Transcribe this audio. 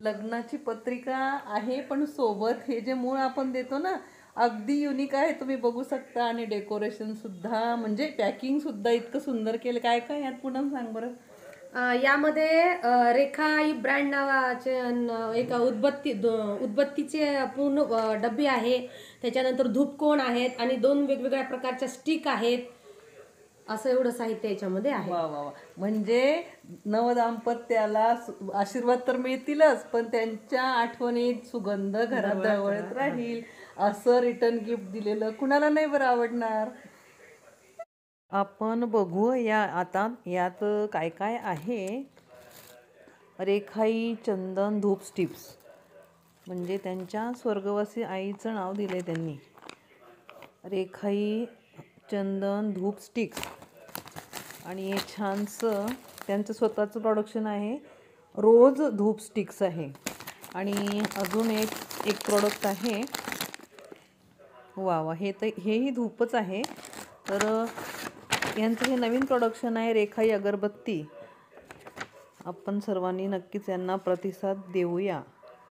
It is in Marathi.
लग्नाची पत्रिका आहे, पण सोबत हे जे मूळ आपण देतो ना, अगदी युनिक आहे. तुम्ही बघू शकता. आणि डेकोरेशन सुद्धा, म्हणजे पॅकिंग सुद्धा इतकं सुंदर केलं. काय काय यात पूनम सांग बरं. यामध्ये रेखाई ब्रँड नावाचे एक उदबत्तीचे पूर्ण डब्बी आहे. त्याच्यानंतर धूपकोण आहेत आणि 2 वेगवेगळ्या प्रकारच्या स्टिक आहेत. असं एवढं साहित्य याच्यामध्ये आहे. वा वा वा. म्हणजे नवदाम्पत्याला आशीर्वाद तर मिळतीलच, पण त्यांच्या आठवणीत सुगंध घरात दरवळत राहील. असं रिटर्न गिफ्ट दिलेलं कुणाला नाही बरं आवडणार. आपण बघूया आता यात काय काय आहे. रेखाई चंदन धूप स्टिप्स, म्हणजे त्यांच्या स्वर्गवासी आईचं नाव दिलंय त्यांनी. रेखाई चंदन धूप स्टिक्स. आणि हे छानसं त्यांचं स्वतःचं प्रोडक्शन आहे. रोज धूप स्टिक्स आहे. आणि अजून एक प्रोडक्ट आहे. वा वा, हेही धूपच आहे. तर यांचं हे नवीन प्रोडक्शन आहे, रेखाई अगरबत्ती. आपण सर्वांनी नक्कीच यांना प्रतिसाद देऊया.